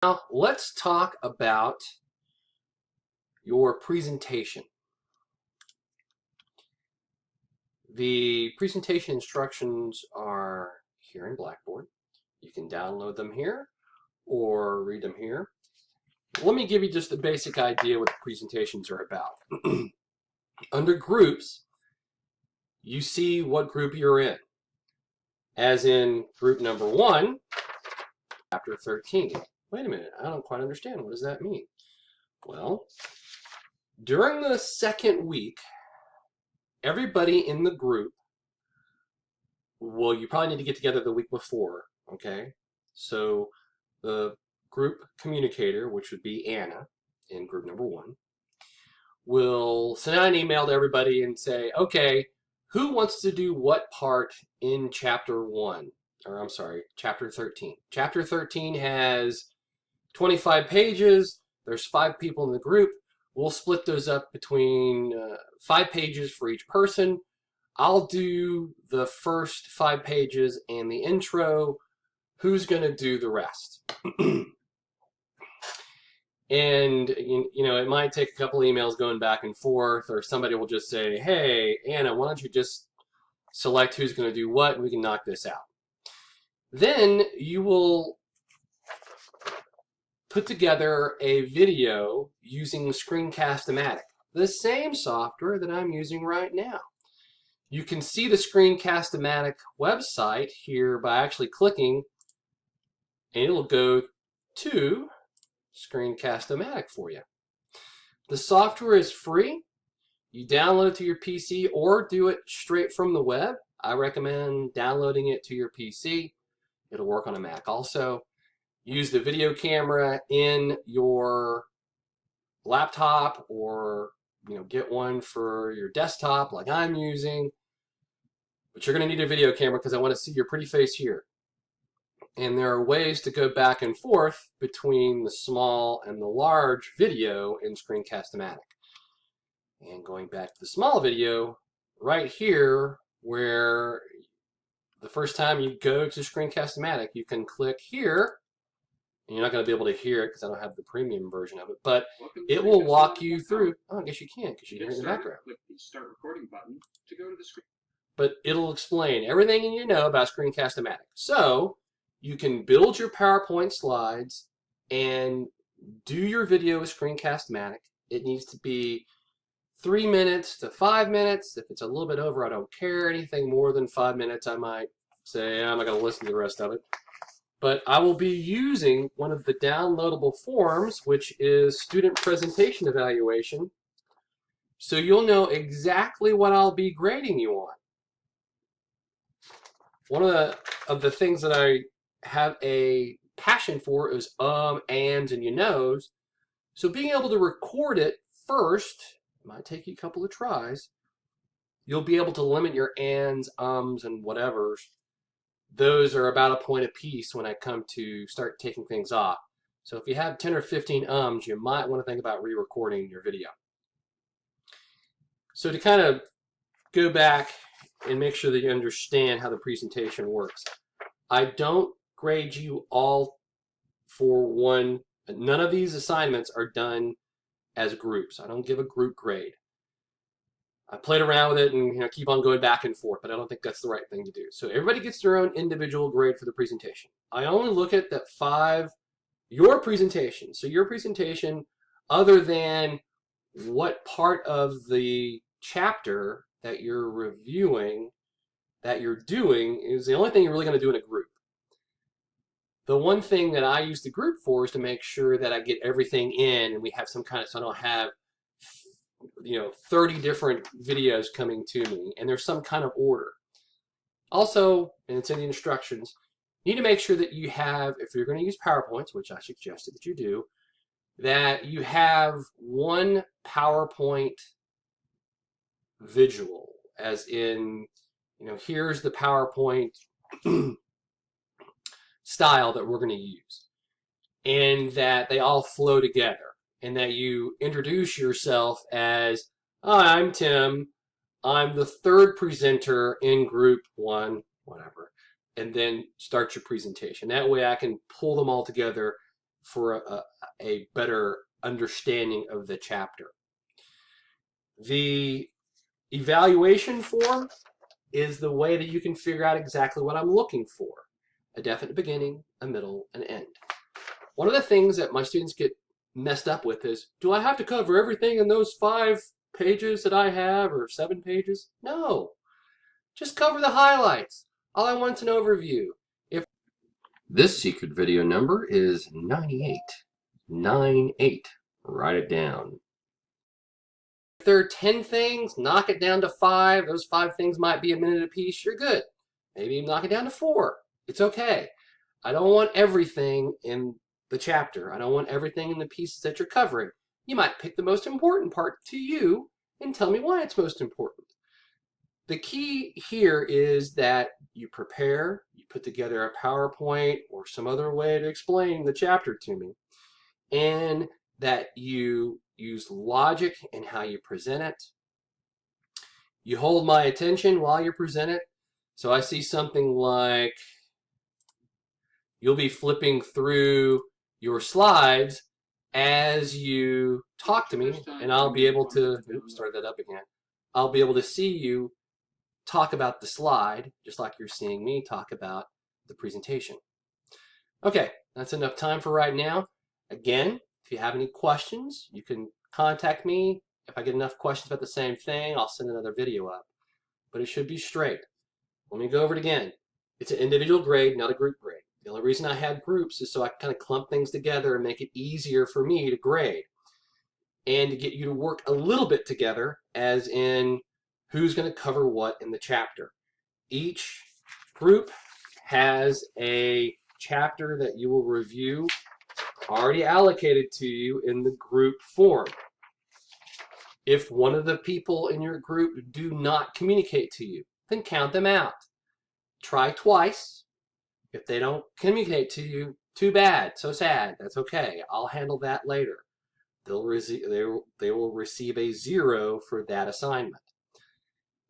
Now, let's talk about your presentation. The presentation instructions are here in Blackboard. You can download them here or read them here. Let me give you just a basic idea what the presentations are about. Under groups, you see what group you're in. As in group number 1, chapter 13. Wait a minute, I don't quite understand. What does that mean? Well, during the second week, everybody in the group, well, you probably need to get together the week before, okay? So the group communicator, which would be Anna in group number 1, will send out an email to everybody and say, okay, who wants to do what part in chapter 1? Or I'm sorry, chapter 13. Chapter 13 has 25 pages. There's 5 people in the group. We'll split those up between 5 pages for each person. I'll do the first 5 pages and the intro. Who's going to do the rest? And, you know, it might take a couple emails going back and forth, or somebody will just say, hey, Anna, why don't you just select who's going to do what, and we can knock this out. Then you will put together a video using Screencast-O-Matic, the same software that I'm using right now. You can see the Screencast-O-Matic website here by actually clicking, and it'll go to Screencast-O-Matic for you. The software is free. You download it to your PC or do it straight from the web. I recommend downloading it to your PC. It'll work on a Mac also. Use the video camera in your laptop, or get one for your desktop like I'm using. But you're going to need a video camera because I want to see your pretty face here. And there are ways to go back and forth between the small and the large video in Screencast-O-Matic. And going back to the small video, right here, where the first time you go to Screencast-O-Matic, you can click here. And you're not going to be able to hear it because I don't have the premium version of it, but it will walk you through. Oh, I guess you can because you can hear it in the background. Click the Start Recording button to go to the screen. But it'll explain everything you need to know about Screencast-O-Matic. So you can build your PowerPoint slides and do your video with Screencast-O-Matic. It needs to be 3 minutes to 5 minutes. If it's a little bit over, I don't care. Anything more than 5 minutes, I might say I'm not going to listen to the rest of it. But I will be using one of the downloadable forms, which is Student Presentation Evaluation, so you'll know exactly what I'll be grading you on. One of the things that I have a passion for is ands, and you knows. So being able to record it first, it might take you a couple of tries. You'll be able to limit your ands, and whatevers. Those are about a point apiece when I come to start taking things off. So if you have 10 or 15 you might want to think about re-recording your video. So to kind of go back and make sure that you understand how the presentation works, I don't grade you all for one. None of these assignments are done as groups. I don't give a group grade. I played around with it and keep on going back and forth, but I don't think that's the right thing to do. So everybody gets their own individual grade for the presentation. I only look at your presentation. So your presentation, other than what part of the chapter that you're reviewing, that you're doing, is the only thing you're really going to do in a group. The one thing that I use the group for is to make sure that I get everything in and we have some kind of, so I don't have 30 different videos coming to me, and there's some kind of order. Also, and it's in the instructions, you need to make sure that you have, if you're going to use PowerPoints, which I suggested that you do, that you have one PowerPoint visual, as in, here's the PowerPoint style that we're going to use, and that they all flow together. And that you introduce yourself as, hi, I'm Tim. I'm the 3rd presenter in group 1, whatever. And then start your presentation. That way I can pull them all together for a better understanding of the chapter. The evaluation form is the way that you can figure out exactly what I'm looking for. A definite beginning, a middle, an end. One of the things that my students get messed up with is, do I have to cover everything in those 5 pages that I have, or 7 pages? No. Just cover the highlights. All I want is an overview. This secret video number is 98. 98. Write it down. If there are 10 things, knock it down to 5. Those 5 things might be a minute apiece. You're good. Maybe knock it down to 4. It's okay. I don't want everything in the chapter. I don't want everything in the pieces that you're covering. You might pick the most important part to you and tell me why it's most important. The key here is that you prepare, you put together a PowerPoint or some other way to explain the chapter to me, and that you use logic in how you present it. You hold my attention while you present it. So I see something like, you'll be flipping through your slides as you talk to me, and I'll be able to, start that up again. I'll be able to see you talk about the slide, just like you're seeing me talk about the presentation. Okay, that's enough time for right now. Again, if you have any questions, you can contact me. If I get enough questions about the same thing, I'll send another video up. But it should be straight. Let me go over it again. It's an individual grade, not a group grade. The only reason I have groups is so I can kind of clump things together and make it easier for me to grade, and to get you to work a little bit together, as in who's going to cover what in the chapter. Each group has a chapter that you will review already allocated to you in the group form. If one of the people in your group do not communicate to you, then count them out. Try twice. If they don't communicate to you, too bad, so sad, that's okay. I'll handle that later. They will receive a 0 for that assignment.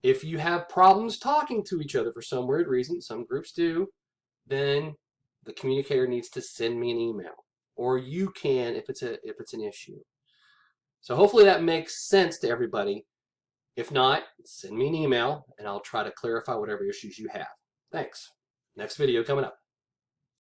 If you have problems talking to each other for some weird reason, some groups do, then the communicator needs to send me an email, or you can if it's an issue. So hopefully that makes sense to everybody. If not, send me an email and I'll try to clarify whatever issues you have. Thanks. Next video coming up.